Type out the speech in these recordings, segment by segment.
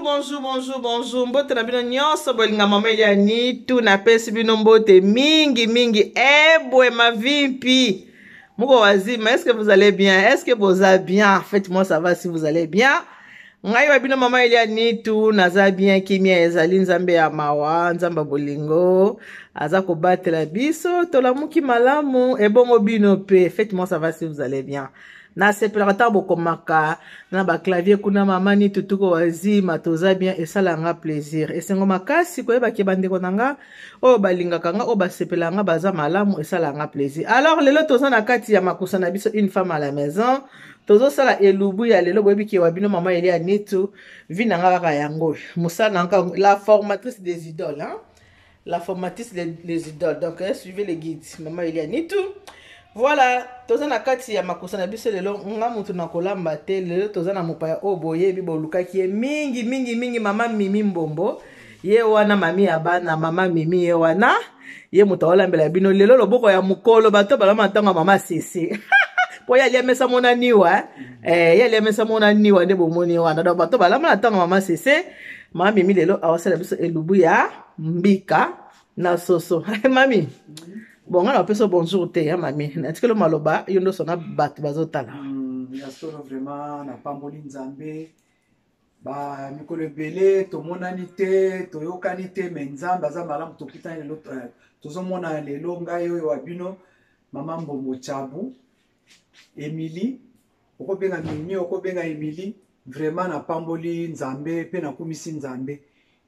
bonjour. Mbote na bino nyonso bolinga mameli ya nitu na pesi bino mbote mingi. Bwe mavimpi. Moko wazima, est-ce que vous allez bien? Est-ce que vous allez bien? Faites-moi savoir si vous allez bien. Ngai wa bino mameli ya nitu naza bien kimia ezali nzambe ya mawa, nzamba bolingo. Aza ko batela biso, tolamuki malamu, ebongo bino pe. Faites-moi savoir si vous allez bien. Na sepelaka bokomaka na ba clavier kuna mama ni tutuko wazima toza bien esala nga plaisir esengo makasi koyeba ke bandeko nanga o balingaka nga o basepelanga baza malamu esala nga plaisir. Alors lelo toza na kati ya makusa na biso une femme à la maison tozo sala elubu ya lelo boyebi ke wabino mama Elia Nitu vina nga kaka yango musana nka la formatrice des idoles hein, la formatrice des idoles. Donc suivez les guides mama Elia Nitu. Voilà, toza na kati ya makosa na biso lelo nga mutu na kolamba te lelo toza na mopaya o boye bibo lukaki ye mingi mama Mimi Mbombo ye wana mami ya bana mama Mimi ye wana ye mutu olambela bino lelo loboko ya mukolo bato balama tanga mama Sisi po ya lemesa mona niwa ya lemesa mona niwa nde bomoni wana donc bato balama tanga mama Sisi mama Mimi lelo awasala biso elubu ya mbika na soso mami. Bon, on a appelé ça bonjour, t'es, mamie. Est-ce que le maloba, il y a un son bat, bazotala. Il y a vraiment, na pamboli nzambe. Ba, mikolo belé, to monanité, to yokanité, menzam, baza malam, to kita le lot, tozo mona le longa yo wabino, maman Mbombo Chabu, Emily, oko benga Mimi, oko benga Emily, vraiment na pamboli nzambe, pe na kumisi nzambe.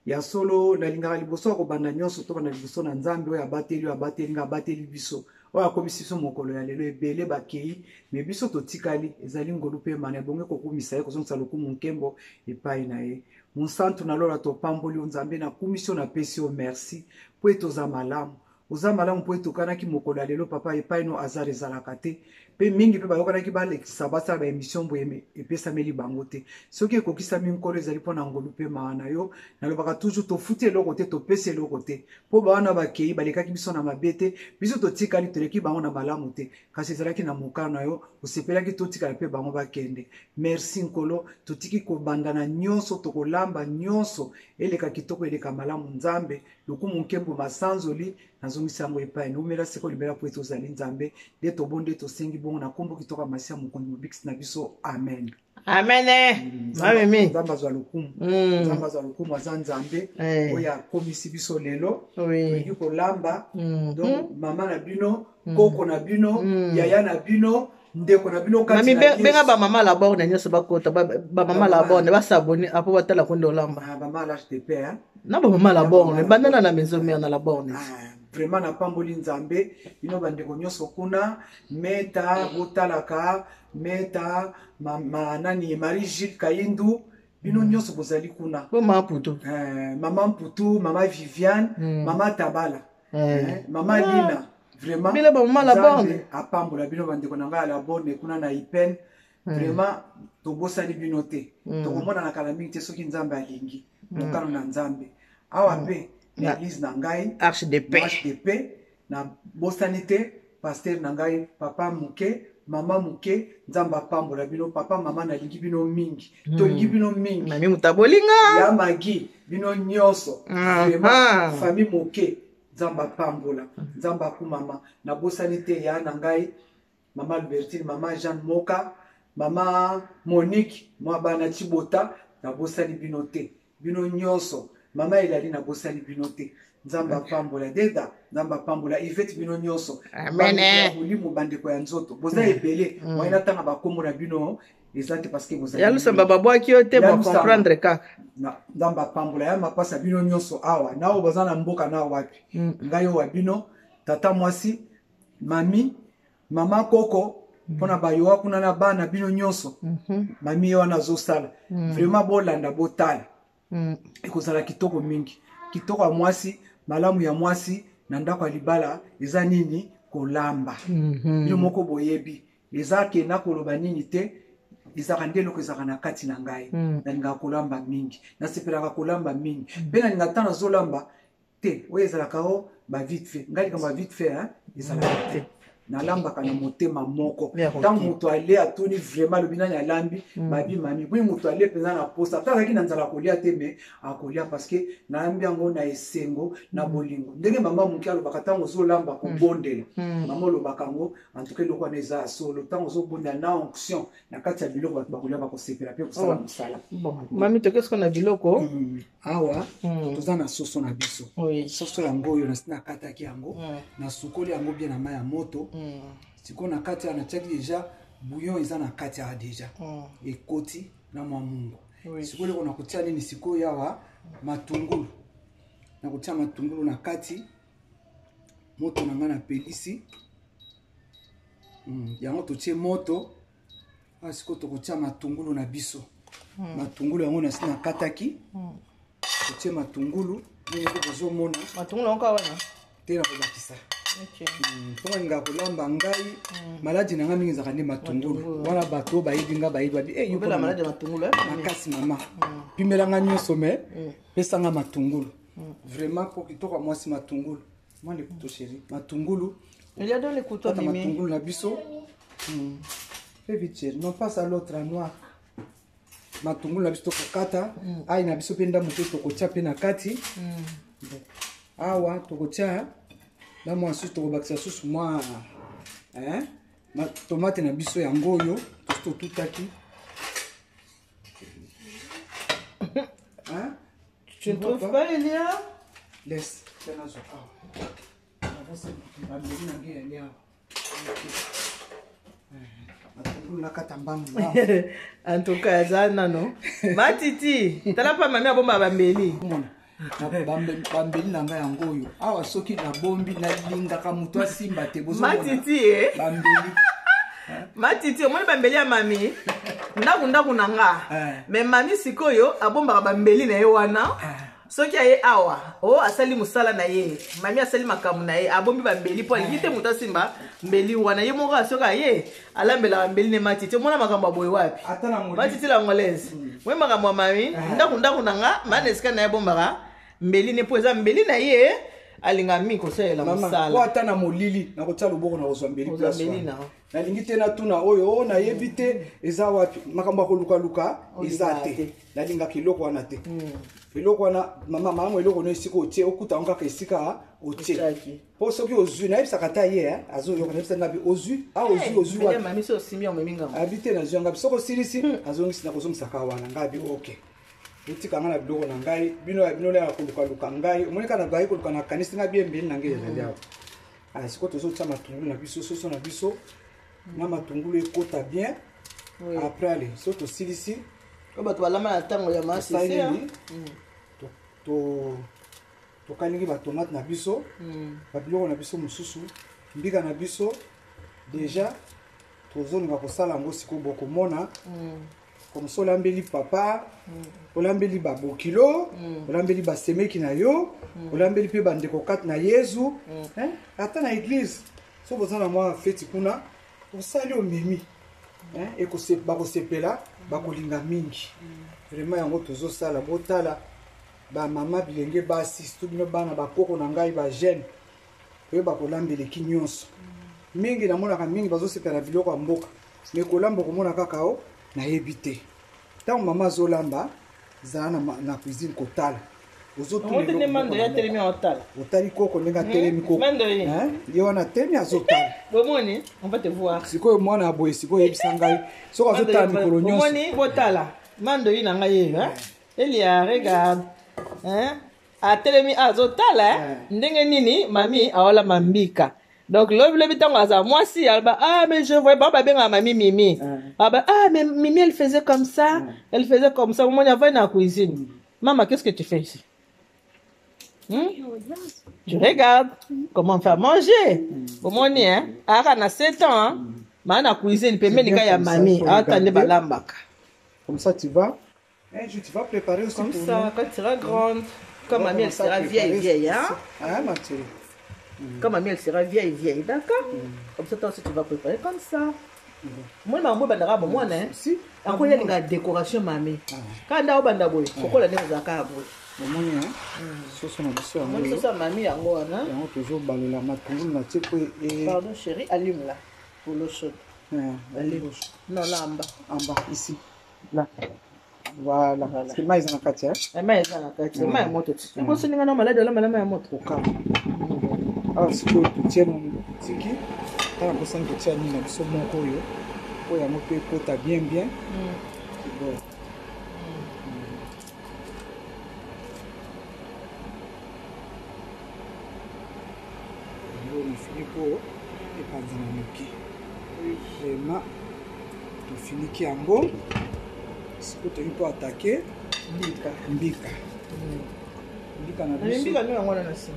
Ya solo na lingaka liboso ko banda nyonso to banda liboso na nzambe oya bateli nga bateli biso oya komisi so mokolo ya lelo ebele bakei me biso to tikali ezali ngolu pe mana bonge ko kumisa ye ko zonsa lokumu nkembo epai na ye mon santu na lola to pamboli nzambe na kumisio na pesi o merci po etoza malamu oza malamu po etokanaki mokolo ya lelo papa epai no azar ezalaka te pe mingi pe bayokanaki balekisa basala ba émission boye epesameli bango te soki ekokisami nkolo ezali mpo na ngolu pe maana yo nalobaka toujours tofuti eloko te topesi eloko te mpo bawana bakei balekaki biso na mabe te biso totikali toleki bango na malamu te kasi ezalaki na mokano na yo osepelaki totikala mpe bango bakende merci nkolo totiki kobanda na nyonso tokolamba nyonso eleka kitoko eleka malamu nzambe lokumu nkembo masanzoli nazongisa yango epai naumela seko libela po etozali nzambe nde tobonde tosengi bongo na kombo kitoka masia mokonzi mobikisi na biso amen amen mamimi nzambe azwa lokumu nzambe azwa lokumu aza nzambe oyo akomisi biso lelo toyeki kolamba donc mama na bino koko na bino yaya na bino ndeko na bino kati na benga ba mama la borne nyonso bakota ba mama la borne basaboni apo batala kondo lamba ba mama la HTP hein na ba mama la borne bandana na maison mère na la borne vraiment na pamboli nzambe bino bandeko nyonso kuna meta botalaka meta nani Marie Gilles Kayindu bino nyonso bozali kuna mama Mputu mama Mputu mama Viviane mama Tabala mama Lina vraiment bila ba mama la borne apambola bino bandeko nanga la borne kuna na Ipen vraiment tobosani bino te tokomona na kala mingi te soki nzambe alingi mokano na nzambe awa pe na église na ngai Arche de paix na bosanité pasteur na ngai papa muke mama muke nzamba pambola bino papa mama na lingi bino mingi to lingi bino mingi mami mutabolinga ya magi bino nyonso vraiment famille muke nzamba pambola nzamba ku mama na bosanité ya na ngai mama Albertine mama Jeanne Moka mama Monique mwa bana Chibota na bosani bino te bino nyonso mama elali na bosali bino te nzamba pambola deda nzamba pambola Yvette bino nyonso amen mulimu bandeko ya nzoto boza ebele moyena tanga bakombo na bino ezate parce que boza ya lusamba babwaki yo te bo comprendre kaka nzamba pambola ya mapasa bino nyonso awa nao boza na mboka na wapi ngai wa bino tata mwasi mami mama koko pona bayoa kuna na bana bino nyonso mami yo na zosala vraiment bolanda botala ekozala kitoko mingi kitoko ya mwasi malamu ya mwasi na ndako ya libala eza nini kolamba bino moko boyebi eza kenda koloba nini te ezaka nde eloko ezaka na kati na ngai nalingaka kolamba mingi nasepelaka kolamba mingi mpe nalinga ntan nazolamba te oyo ezalaka o ba vite fait ngai likambo ya vite fait ezalaka te nalambaka na motema moko tant moto ale atuni vraiment le binani alambi babi mami oui moto ale penza na posa tala ki na nzala kolia te mais akolia parce que naambi yango na esengo na bolingo ndenge mama muki alobaka tango zo lamba ko bondela mama lobaka ngo en tout cas lokwa neza solo tango zo bonda na onction na kati ya biloko bato bakolia bako sepela pe kusala musala bon mami to qu'est-ce qu'on a biloko awa toza na soso na biso soso yango yo na kata ki yango na sukoli yango bien na maya moto siko na kati na tiaki déjà bouillon eza na kati ya déjà ekoti na mamungu siko leko na kutia nini siko yawa matungulu na kutia matungulu na kati moto na ngana pelisi yango totie moto siko to kutia matungulu na biso matungulu yango na sina kataki totie matungulu ni ko bozomona matungulu encore wana te na kobakisa Toma nga kolamba ngai maladi na nga mingi zakande matungulu wana bato bayibi nga bayibi babi eh yuko la maladi matungulu makasi mama pimela nga nyoso me pesa nga matungulu vraiment pour kitoko mwasi matungulu moi les couteaux chéri matungulu il y a dans les couteaux mimi matungulu na biso fais vite chéri non pas à l'autre à noir matungulu na biso kokata ai na biso penda muto tokotia pe na kati awa tokotia là moi ensuite on va que ça sous moi ma tomate na biso yango yo tout taki tu ne trouves pas Elia laisse c'est na zo en tout cas zana no matiti tala pa mami abomba bambeli bambeli na ngai yango oyo awa soki na bombi nalingaka moto asimba te matiti bambeli matiti omoni bambeli ya mami ndaku na nga me mami sikoyo abombaka bambeli na ye wana soki aye awa asali musala na ye mami asali makamu na ye abombi bambeli po alingi te moto asimba mbeli wana ye moko asoki aye alambela bambeli ne matiti omona makambo aboye wapi matiti la ngolese mwe makambo ya mami ndaku na nga mana esika na ye abombaka mbeli ne po eza mbeli na ye alinga mi kosalela musala po ata na molili na kotia loboko na kozwa mbeli place nalingi te na tuna oyo nayebi te eza wapi makambo ya kolukaluka eza te nalingaka eloko wana te eloko wana mama eloko no esika otie okuta ngo kaka esika otie po soki ozwi nayebisaka ta ye azoyoka nayebisa ngabi ozwi ozwi wapi mami so simia omeminga abite na zwi ngabi soko silisi azongisi na kozongisaka wana ngabi okay utika nga na biloko na ngai bino na kolukaluka ngai omonika na bai koluka na kanisi nga bien mbeli na ngai ezali awa siko tozotia matungulu na biso soso na biso na matungulu ekota bien après ale so tosilisi bato balama na ntango ya masisi tokalingi batomate na biso babiloko na biso mosusu mbika na biso déjà tozolinga kosala yango sikoyo bokomona comme ça olambeli papa olambeli babokilo olambeli basemeki na yo olambeli mpe bandeko kati na yezu ata na église so boza na mwa feti kuna osali omemi bakosepela bakolinga mingi vraiment yango tozosala botala bamama bilenge basi surtout bino bana bakoko na ngai bajeune oyo bakolambeleki nyonso mingi namonaka mingi bazosepela biloko ya mboka me kolamba okomona kaka o nayebi te ntango mama azolamba zala na cuisine kotala otali koko ndenge atelemi koko ye wana atelemi azotala sikoyo mwana ya boye sikoyo oyebisa ngai soki azotala mikolo nyonso botala mando yi na ngai ye elia regarde atelemi azotala ndenge nini mami aolamba mbika. Donc lobi tango aza mwasi alba mais je vois pas babenga mami Mimi. Mais Mimi elle faisait comme ça, elle faisait comme ça. Moi j'avais dans la cuisine. Maman, qu'est-ce que tu fais ici? Tu regardes comment faire manger. Au moins hein, à 7 ans, ma na cuisine peut mettre ya mami, attendez balambaka. Comme ça tu vas tu vas préparer aussi comme ça quand tu seras grande, comme mamie elle sera vieille hein. Ma chérie. Comme mamie elle sera vieille, d'accord? Comme ça toi aussi tu vas préparer comme ça. Moi maman bandara bon moi hein. Si. Encore il y a une décoration mamie. Quand nda obanda boy, kokola ne zaka boy. omoni soso na biso Moi, c'est ça, mamie, yango, hein. yango tozobalola matungulu na tie po Pardon, chérie, allume là, pour l'eau chaude. Allume. Non, là, en bas, ici. Là. Voilà. Parce que le maïs en a quatre. Le maïs en a quatre. Le maïs est moto. C'est bon, c'est un malade, le maïs est moto. Alors, si tu tiens mon tiki, tu as l'impression que tu as mis dans ce bon coyo. Pour y avoir un peu bien. C'est bon. Filippo et pas dans le pied. Vraiment, tu finis qui en gros. Si tu peux attaquer, mbika na biso. Mbika nous on a nasi.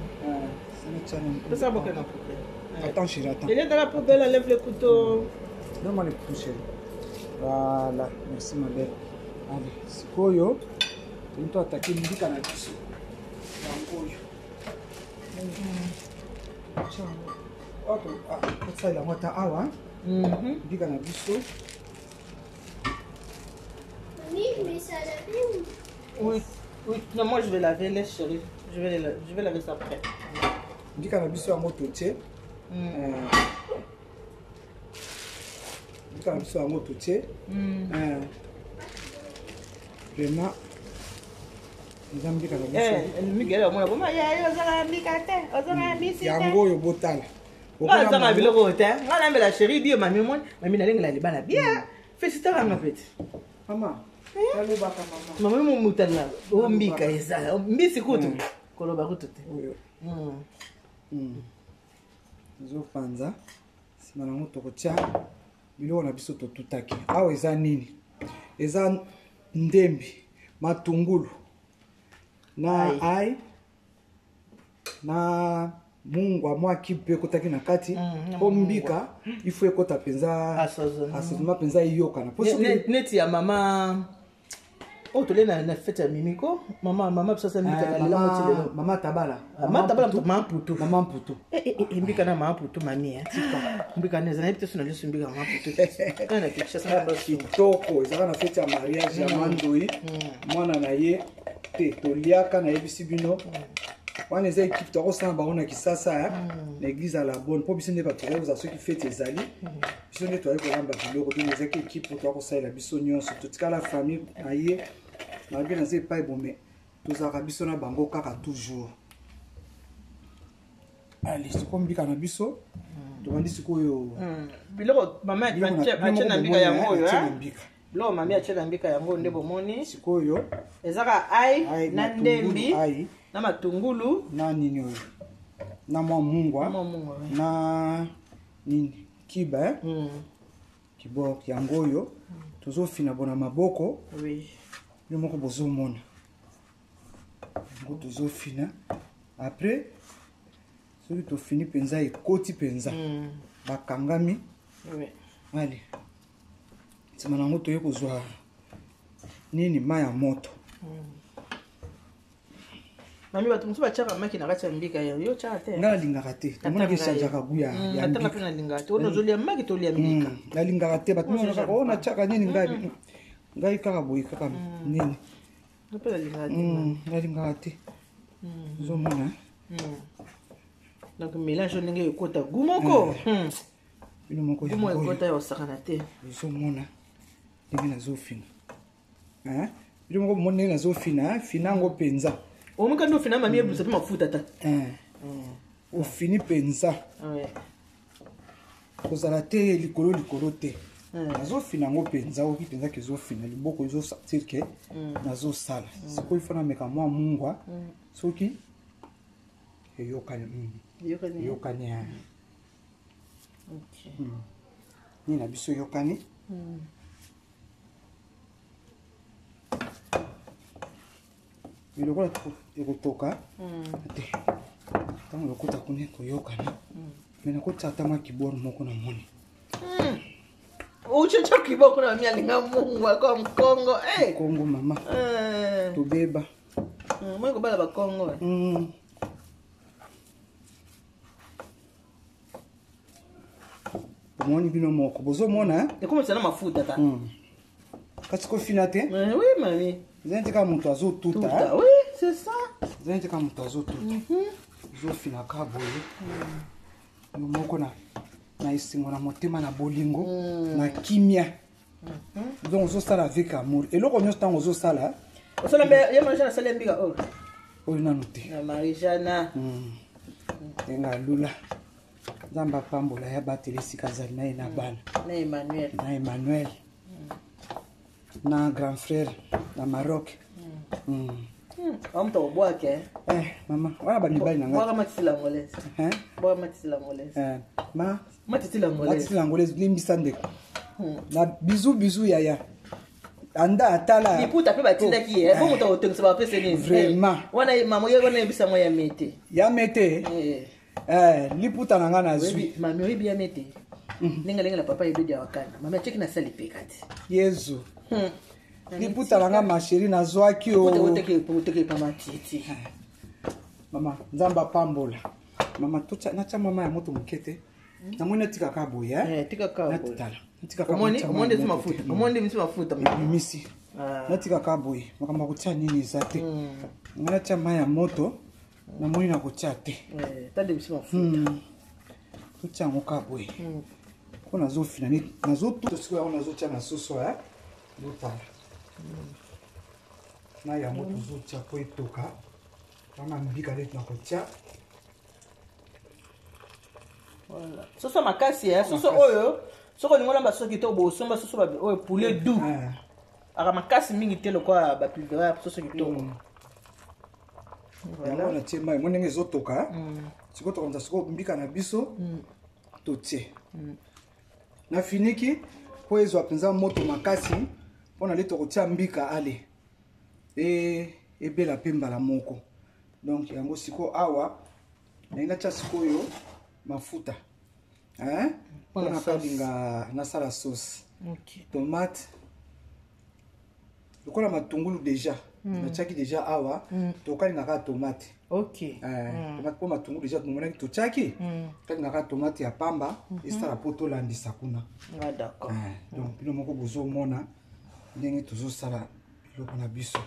C'est ça beaucoup na poubelle. Attends chérie, attends. Il est dans la poubelle, enlève le couteau. Donne-moi le couteau chérie. Voilà, merci ma belle. Allez, sikoyo. Tu peux attaquer mbika na biso. Yangoyo. Ça il a mota awa. Mbika na biso. Mais ça l'a vu. Oui. Non, moi je vais laver les chérie. Je vais laver ça après. Ndi kana biso ya moto tie. Ndi kana biso ya moto tie. Vraiment. Nzambi kana biso. Miguel a mona boma ya ozanga mbika te. Ozanga bisi te. Yango yo botala. Ozanga biloko te. Ngana mbela chérie bio mami mon. Mami na lenga libana bien. Félicitations ma petite. Maman. Mama mumutana ombika eza mbisi kutu koloba kutu te zo panza sima na moto kotia biloko na biso totutaki awa eza nini eza ndembi matungulu na ai na mungwa mwa kipe kotaki na kati po mbika ifo ekota penza asazuma penza iyoka na poso neti ya mama oh tole na fête ya mimiko mama psasa mbika na lela moti lelo mama tabala mama mputu mbika na mama mputu mami mbika na zana pete sona leso mbika mama mputu kana kisha sana basi kitoko ezaka na fête ya mariage ya mandoi mwana na ye te toliaka na yebisi bino wana eza équipe tokosala bango na kisasa na église à la bonne po biso nde bato koza soki fete ezali biso nde toyali kolamba biloko to ezaki équipe tokosalela biso nyonso totikala famille na ye malgré naza epai bome tozalaka biso na bango kaka toujours ali sikoyo mbika na biso tobandi sikoyo biloko mama atie na mbika yango oyo biloko mami atie na mbika yango nde bomoni sikoyo ezaka ai na ndembi na matungulu na nini oyo na mwa mungwa na nini kiba kiboko yango oyo tozofina bona maboko yo moko bozomona yango tozofina après soki tofini penza ekoti penza bakangami ale nsima nango toye kozwa nini mai ya moto mami bato mosusu batiaka maki na kati ya mbika yo tiaka te nga nalingaka te tomonaki echangeaka gu ya ataka mpe nalingaka te oyo ozolia maki tolia mbika nalingaka te bato monaka o natiaka nini ngai kaka boye kaka nini nalingaka te ozomona donc mélange ndenge ekota gu moko bino moko gumo ekota ya osakana te ozomona ndenge nazofina bino moko bomona ndenge nazofina fina yango mpenza omika ndo fina mami ebusa te mafuta ta ofini mpenza kozala te likolo te nazofina yango mpenza oki mpenza ke ezofina liboko ezosentir ke nazosala sikoyo ifo nameka mwa mungwa soki eyokani nini na biso eyokani biloko ekotoka te ntango lokota kuna koyokana me nakotisa ata mwa kiboro moko na moni uchocho kiboko na mimi alinga mungwa kwa mkongo kongo mama tobeba mwe ko bala ba kongo omoni bino moko bozomona ekomisa na mafuta ta kasi kofina te oui mami zenti kaka moto azotuta c'est ça. Zanje kama mtazoto. Zofina ka boye. Moko na isingo na motema na bolingo na kimia. Donc ozo sala avec amour. Et loko nyoso tango ozo sala. Osala mbe ya Marijana sala mbika o. Oyo nanu te. Na Marijana. Enga lula. Zamba pambola ya batele sikazali na ina bana. Na Emmanuel. Na Emmanuel. Na grand frère na Maroc. Amto boake. Mama, wana ba mibali na ngati. Boaka matisi la ngolese. Boaka matisi la ngolese. Matisi la ngolese. Matisi la ngolese limbisa ndeko. Na bisou yaya. Anda atala. Liputa pe batinda ki e. Bo muta otengisa ba pese ni. Vraiment. Wana mama ye wana ebisa mo ya mete. Ya mete. Liputa na ngana zui. Mama ye bi ya mete. Lenga papa ye bidi wakana. Mama cheki na sali pekati. Yezu. Liputa na nga ma chérie na zwaki o. Uteke pa matiti. Mama, nzamba pambola. Mama tocha na cha mama ya moto mukete. Na mwene tika kabo ya. Tika kabo. Natala. Tika kabo. Omonde mafuta. Omonde mafuta. Mimisi. Na tika kabo ye. Makamba kucha nini zate. Ngana cha mama ya moto. Na mwene na kucha te. Tande misi mafuta. Tocha ngokabo ye. Ko nazo fina ni nazo to siko ya nazo cha na soso ya. Botala. Na ya moto zo cha po etoka. Wana mbika letu na kucha. Voilà. Soso makasi ya, soso oyo, soko ningola ba soso kito bo somba soso ba oyo poulet doux. Aka makasi mingi telo kwa ba pulvera soso kito. Voilà. Na tie mai monenge zo toka. Siko to komza siko mbika na biso. To tie. Na finiki po ezo apenza moto makasi pona leto kotia mbika ale. Ebela pemba la moko. Donc yango siko awa na ina cha siko yo mafuta. Pona kalinga na sala sauce. OK. Tomate. Lokola matungulu déjà. Na chaki déjà awa to kalinga ka tomate. OK. Tomate po matungulu déjà tumona ki to chaki. Kalinga ka tomate ya pamba esala poto landisa kuna. D'accord. Donc bino moko bozo mona ndenge tozo sala biloko na biso.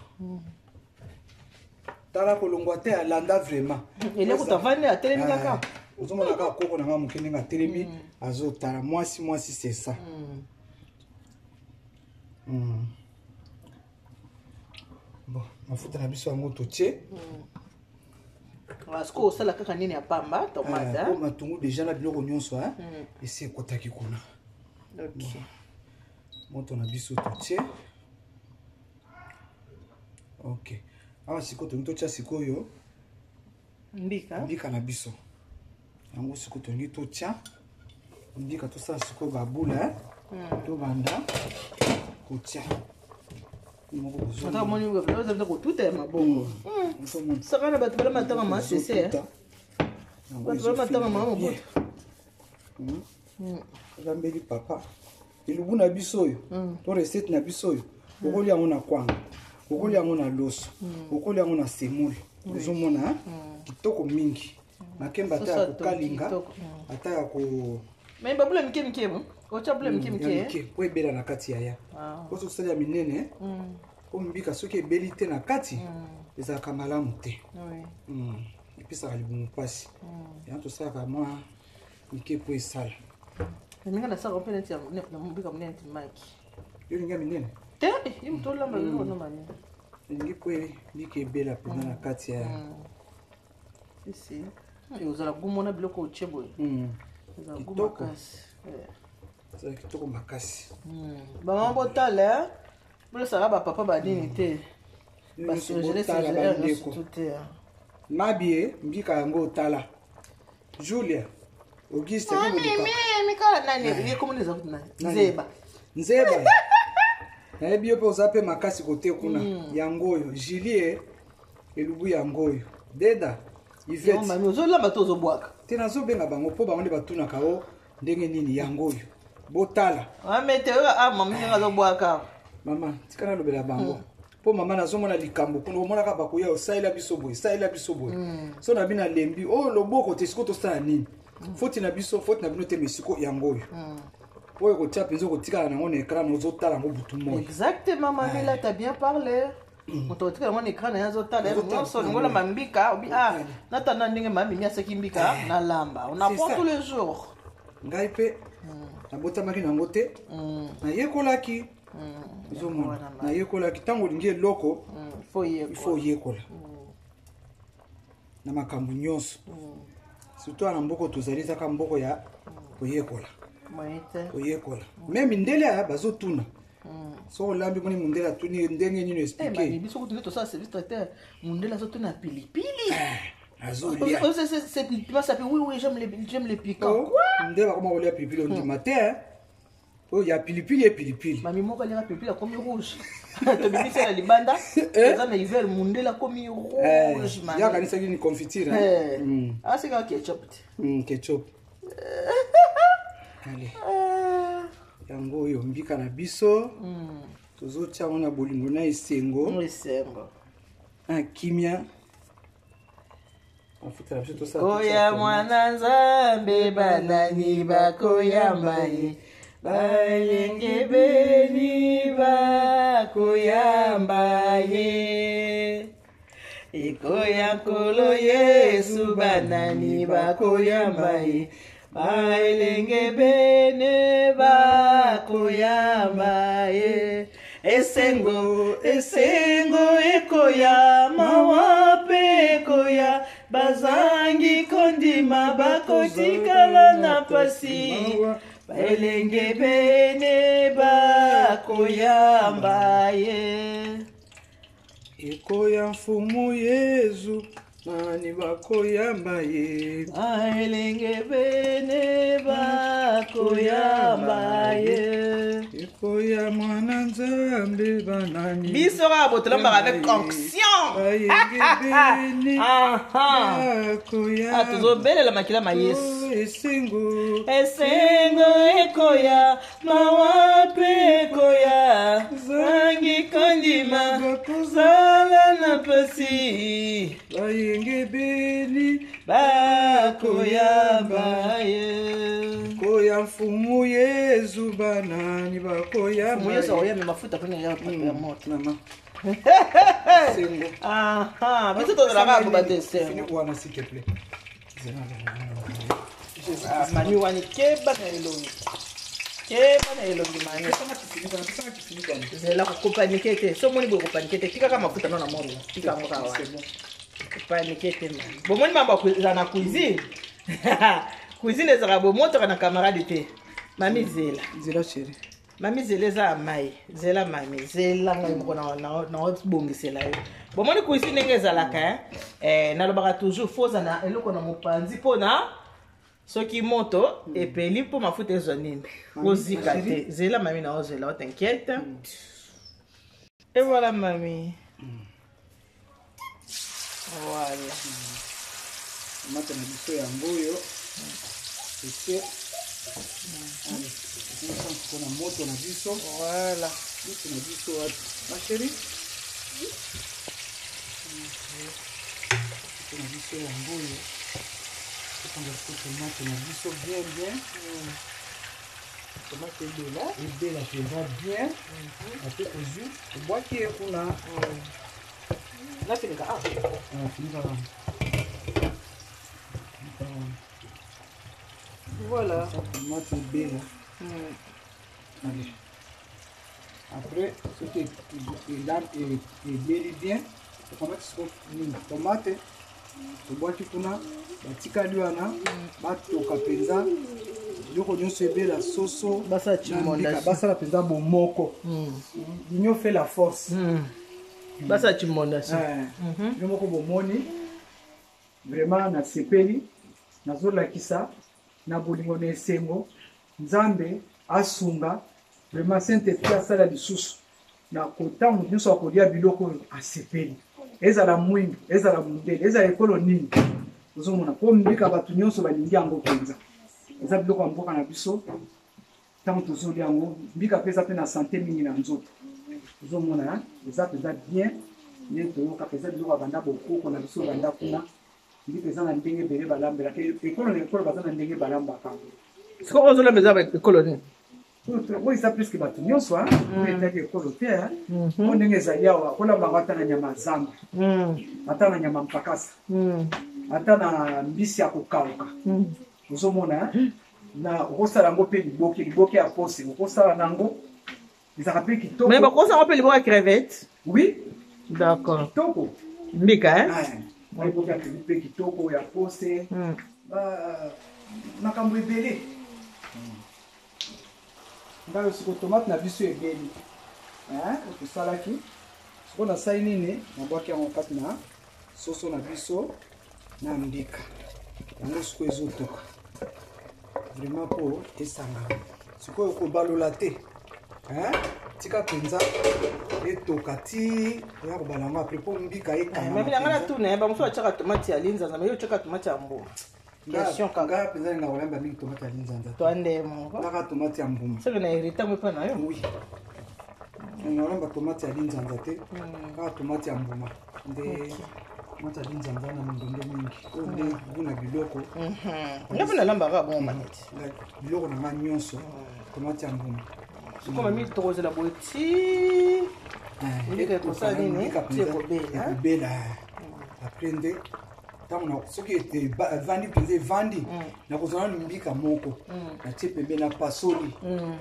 Tala kolongwa te alanda vraiment. Ele ko tavani a telemi kaka. Ozomona kaka koko na nga mokende nga telemi azo tala mwasi c'est ça. Bon, mafuta na biso yango totie. Asko osala kaka nini ya pamba tomate Ko matungu déjà na biloko nyonso esi ekotaki kuna. OK. Moto na biso totie. OK. Awa siko tongi tia sikoyo mbika na biso. Yango siko tongi to tia mbika to sa siko babula to banda ko tia. Moko bozo. Ata moni ngo velo za ko tuta mabongo. Saka na bato bala matanga ma sese. Bato bala matanga ma mo. Zambeli papa. Ilubu na biso yo. To recette na biso yo. Okoli yango na kwanga. Okoli yango na loso. Okoli yango na semoule. Ozomona kitoko mingi. Makemba ata ya kokalinga. Ata ya ko Mais babula mike mo. Ocha bula mike. Po ebela na kati ya ya. Oso sala minene. Ko mbika soki ebeli te na kati. Ezalaka malamu te. Oui. Episaka libumu pasi. Yango tosalaka mwa mike po esala. Ninga na saka pele tia na mbika mnene timaki. Yo ninga minene. Te, imtola mbalo no mani. Ningi po mike ebela pena na kati ya. Isi. Uzala gumona biloko ochebo. Uzala gumakasi. C'est kitoko makasi. Ba botala. Bolo sala ba papa ba dini te. Ba sojele tout. Mabie mbika yango tala. Julia Auguste Mika nani ye komuniza kuti nani Nzeba na ebio pe ozape makasi kote kuna yango yo Julie elubu yango yo Deda Yvette mama ozolamba to ozobwaka te nazo benga bango po bango batuna kao ndenge nini yango yo botala amete mama nga azobwaka mama tikana lobela bango po mama nazomona likambo kuna omona ka bakoya osaila biso boy so na bina lembi loboko te siko to sala nini foti na biso foti na bino te mesiko yango yo oyo kotia penzo kotikala nango na ekran ozotala ngo butu moyo exactement maman là t'as bien parlé moto otikala mwana écran na ye azotala nyonso olingola mambika obi natanda ndenge mamimi aseki mbika nalamba on apprend tous les jours ngai mpe nabotamaki nango te nayekolaki ozomona nayekolaki ntango olingi eloko ifo oyekola na makambo nyonso surtout na mboko tozali ezaka mboko ya koyekola meme ndele bazotuna so olambi koni mundele atuni ndenge nini expliquer biso kutune tosala service traiteur mundele azotuna pilipili azolia c'est piment ça peut oui j'aime les piquants quoi ndele bakoma kolia pilipili on dit matin oh ya pilipili et pilipili mami moko alira pilipili comme rouge to bimisa na libanda ça na hiver mundele comme rouge man ya kanisa ni confiture c'est quoi ketchup ketchup allez yango oyo mbika na biso tozotia na bolingo na esengo kimia koya mwana nzambe banani bakoyamba ye balenge beni bakoyamba ye ekoya nkolo yesu banani bakoyamba ye baelenge bene bakoyamba ye esengo ekoya mawape ekoya bazangi kondima bakotikala na pasi baelenge bene bakoyamba ye ekoya mfumu yezu nani bakoyamba ye aelenge bene bakoyamba ye ekoya mwana nzambe banani biso ka botolamba avec onction tozobelela makila ma yesu esengo ekoya mawape ekoya zangi kondima bakozala na pasi bayenge beni bakoyamba ye koya mfumu yezu banani bakoyamba mfumu yezu akoyamba mafuta kwenye ya moto mama sengo biso tozalaka bo badesengo wana s'il te plaît mami wani keba na elongi mani zela kopanike te so moni boye kopanike te tikaka mafuta no na moto tika ngo kawa kopanike te mani bomoni mambo za na cuisine cuisine ezaka bomotoka na camarade te mami zela chérie mami zela eza mai zela mami zela ngai moko na obongisela yo bomoni cuisine ndenge ezalaka nalobaka toujours foza na eloko na mopanzi mpona soki moto epeli mpo mafuta ezwa nini kozika te zela mami na ozela o t'inquiète et voilà mami voilà mata na biso yango oyo ete na moto na biso voilà biso na biso wapi ma chérie na biso yango oyo tokanga tomate na biso bien tomate ebela mpenza bien ate kozwi obwaki ye kuna nafinika finika voilà tomate ebela après soki ebeli bien tokamati siko nini tomate tobwaki kuna batikali wana batoka mpenza biloko nyonso ebela soso basala mpenza bomoko l'union fait la force basala chimondasi yo moko bomoni vraiment nasepeli nazolakisa na bolingo na esengo nzambe asunga vraiment sainte esprit asala lisusu na kotango nyonso akolia biloko oyo asepeli ezala mwindu ezala mundele ezala ekolo nini ozomona mpo mbika bato nyonso balingi yango mpenza eza biloko ya mboka na biso ntango tozolia yango mbika mpe eza mpe na sante mingi na nzoto ozomona eza mpenza bien nde toyoka mpenza biloko ya banda bokoko na biso banda kuna mbika eza na ndenge ebele balambelaka ekolo na ekolo baza na ndenge balambaka siko ozolamba eza ekolo nini oyo eza presque bato nyonso oyo etaki ekolo te o ndenge ezali awa kolambanga ata na nyama ya zamba ata na nyama mpakasa ata na mbisi ya kokauka ozomona na okosala yango mpe liboke ya pose okosala nango ezaka mpe kitoko mais bakosala yango mpe liboke ya crevette oui d'accord kitoko mbika liboke ya mpe kitoko ya pose makambo ebele ngayo siko tomate na biso ebeli tosalaki siko nasali nini nabwaki yango kati na soso na biso na mbika yango siko ezotoka vraiment mpo esangama sikoyo kobalola te tika mpenza etoka ti oya kobala yango apres mpo mbika ekanga na tuna bamosusu batiaka tomate ya linzanza mais yo otiaka tomate ya mbuma nga mpenza ninga kolamba mingi tomate ya linzanza twandemo naka tomate ya mbuma soki na hérita mo epa na yo oui ninga kolamba tomate ya linzanza te kaka tomate ya mbuma nde tomate ya linzanza na mindondo mingi oyo nde buna biloko nga mpe nalambaka bongo maneti biloko na nga nyonso tomate ya mbuma sikoma mingi tokozela boye ti mbika ekosala nini ti ekobela apres nde ntango soki evandi mpenza evandi nakozala na mbika moko natie pembe na pasoli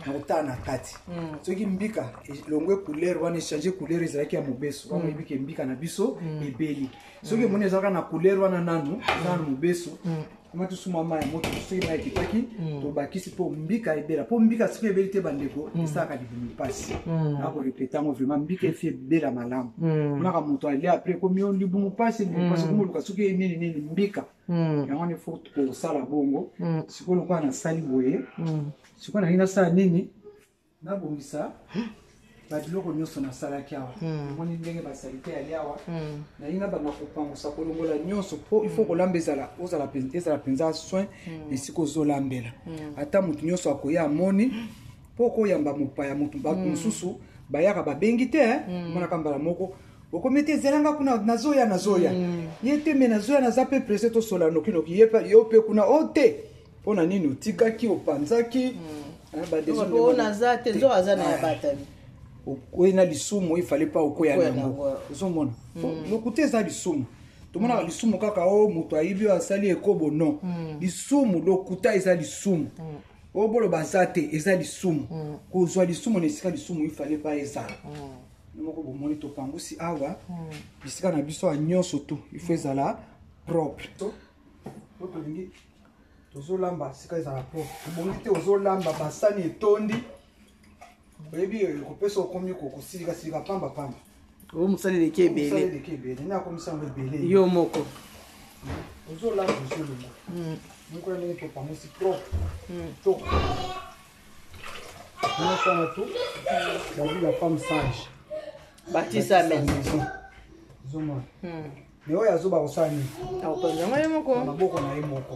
nakotala na kati soki mbika elongwe couleur wana echange couleur ezalaki ya mobeso wana oyebiki mbika na biso ebeli soki emoni ezalaka na couleur wana nanu eza na mobeso mati suma mai ya moto soki mai ekitaki tobakisi mpo mbika ebela mpo mbika soki ebeli te bandeko esalaka libumu mpasi akorepete yango vraiment mbika efi ebela malamu monaka moto alia apres komi yo libumu mpasi komoluka soki nini mbika yango wana ifo kosala bongo sikoyo lokola nasali boye sikoyo nalingi nasala nini nabongisa babiloko nyonso nasalaki awa omoni ndenge basalite yali awa nalingi nabanga kopangusa kolongola nyonso mpo ifo kolamba ezala mpenza soin esika ozolambela ata motu nyonso akoya amoni mpo okoyamba mopaya bato mosusu bayaka babengi te monaka mbala moko okomi te ezelanga kuna nazoya ye te me nazoya naza mpe prese tosola nokinoki yo mpe kuna o te mpo na nini otikaki opanzaki naza te nzoka aza na ya batami oye na lisumu ifale pa okoya nango ozomona lokuta eza lisumu tomonaka lisumu kaka o moto ayibi oyo asali ekobo non lisumu lokuta eza lisumu oyo boloba aza te eza lisumu kozwa lisumu na esika lisumu ifale pa ezala moko bomoni topangusi awa bisika na biso ya nyonso tu ifo ezala propre po tolingi tozolamba sika ezala propre tobongi te ozolamba basani etondi oyebi kopesa okomi kosilika pamba oyo mosaleleki ebele nde akomisa yango ebele yo moko ozolamba ozolonga moko ya ndenge topangusi propre toko nyosana tu babi ya femme sage batisa maison ozomona me oyo azoba kosala nini akopanzanga ye moko maboko na ye moko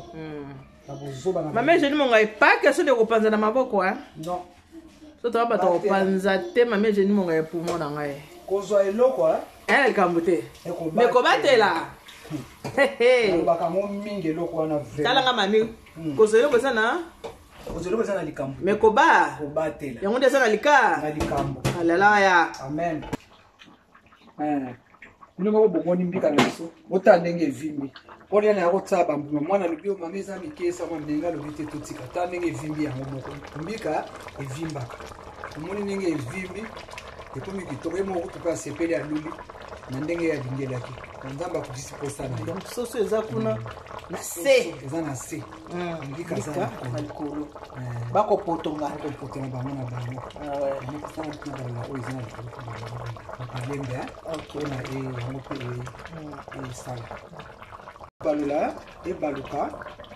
mame jeni monga epake so de kopanza na maboko non so toba bato kopanza te mame jeni monga epumo na ngai kozwa eloko ela likambo te me kobatela bakango mingi eloko wana vrai talanga mami kozwa eloko eza na eloko eza na likambo me kobatela yango nde eza na likambo alalaya amen ndenge obongoni mbika na biso otala ndenge evimbi mpona yana yakotala bambuma mwana alobi o mama eza mikesa mwa ndenge alobi te totika tala ndenge evimbi yango moko mbika evimbaka omoni ndenge evimbi ekomi kitoko ye moko tupe asepeli aluli na ndenge yalingelaki nzambe akutisi posana soso eza kuna na se eza na se mbika eza na likolo bakopotonga bango na bango oyo eza na likalembe mpona yango mpe esala balola ebaluka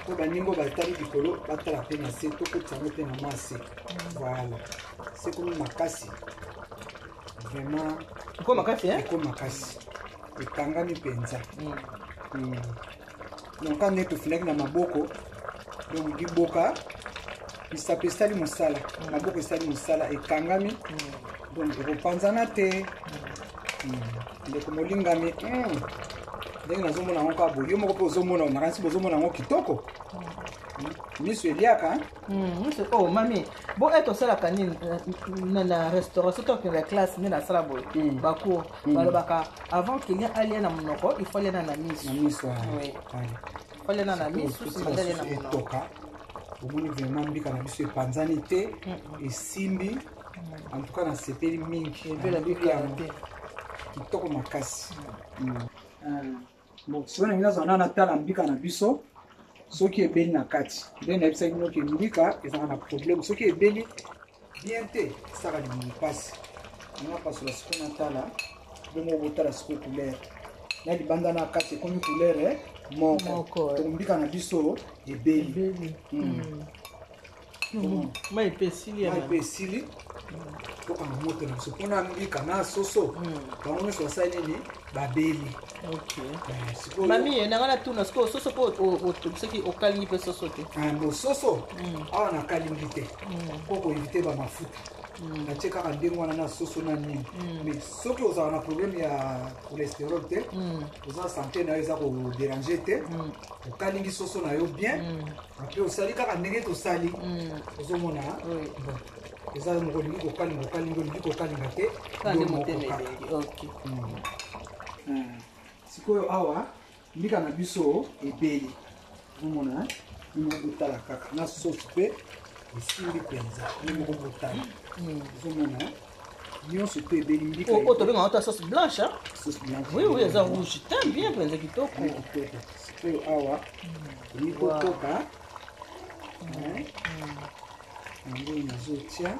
po baningo batali likolo batala mpe na se tokoti yango mpe na mwa se voilà sekomi makasi vraiment eko makasi eko makasi ekangami mpenza donc kande tofinaki na maboko donc liboka misapo esali mosala maboko esali mosala ekangami donc ekopanzana te ndeko molingami ndenge nazomona yango kaka boye yo moko mpe ozomona nakanisi bozomona yango kitoko miso eliaka oh mami bo eto osalaka nini na restauration to okende classe nde nasala boye bacour balobaka avant client alia na monoko il faut aliana na miso faut aliana na miso simanda alia na monoko omoni vraiment mbika na biso epanzani te esimbi en tout cas nasepeli mingi ebela bikala te kitoko makasi bon soki nangi nazala natala mbika na biso soki ebeli na kati nde nayebisaki bino ke mbika ezalaka na problème soki ebeli bien te esaka libumu mpasi anga pasola sikoyo natala bongo botala sikoyo couleur na libanda na kati ekomi couleur moko to mbika na biso ebeli mai pe esili tokanga moto na biso mpona mbika na soso bango nyonso basali nini babeli mami nanga na tuna siko soso po soki okalingi mpe soso te soso awa nakalingi te koko evite bamafuta natie kaka ndenge wana na soso na nini mais soki ozala na problème ya cholesterol te oza santé na yo eza koderange te okalingi soso na yo bien apres osali kaka ndenge tosali ozomona eza moko olingi kokalinga olingi kokalinga te sikoyo awa mbika na biso ebeli omona moko botala kaka na sauce mpe esimbi mpenza moko botala ozomona nyonso mpe ebeli mbika tobenga ota sauce blanche oui eza rouge te bien mpenza kitoko sikoyo awa olingi kotoka yango oyo nazotia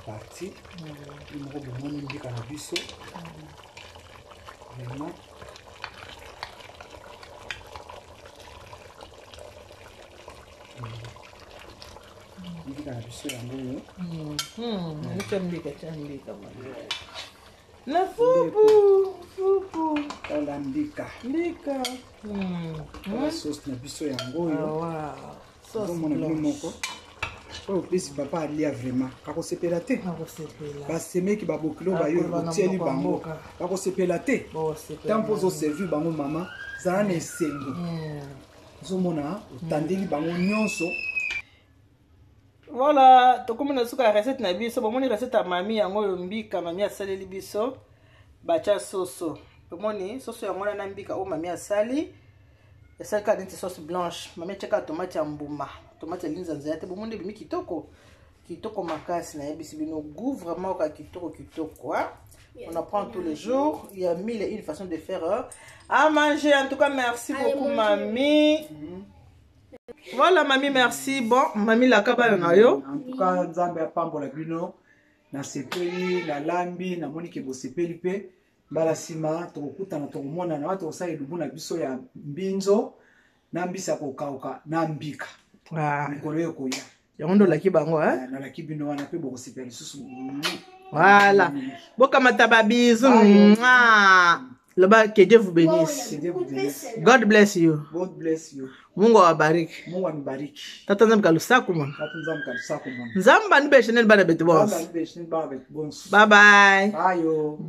parti moko bomoni mbika na biso vraiment mbika na biso yango na fupu tala mbika tala sauce na biso yango oyo ozomona bino moko oyo opesi papa alia vraiment bakosepela te basemeki babokilo bayo botieli bango bakosepela te ntan mpo ozoservir bango mama zala na esengo ozomona otandeli bango nyonso. Voilà, tokomona suka recette na biso bomoni recette ya mami yango oyo mbika mami asaleli biso bacha soso bomoni soso yango na mbika oyo mami asali esali kaka neti sauce blanche mami atiaka tomate ya mbuma tomate elinzanza ya te bomoni ebimi kitoko makasi nayebisi bino goût vraiment oka kitoko on apprend tous les jours, il y a mille et une façons de faire à manger. En tout cas merci beaucoup mamie. Voilà mamie, merci. Bon mamie la kabala na yo. En tout cas nzambe apambola bino na sepeli na lambi na moni ke bo sepeli pe mbala sima tokutana tokomona na watu osala elubu na biso ya mbinzo na mbisa kokauka na mbika mikolo yo koya yango ndo laki bango na laki bino wana pe boko sepeli susu. Voilà, bokamata ba bisous. Là-bas, que Dieu vous bénisse. God bless you. God bless you. Mungu awabariki. Mungu anibariki. Tata nzambe kalusaku man. Tata nzambe kalusaku man. Nzamba nibeshenel bana betu boss. Nzamba nibeshenel bana betu boss. Bye bye. Bye yo.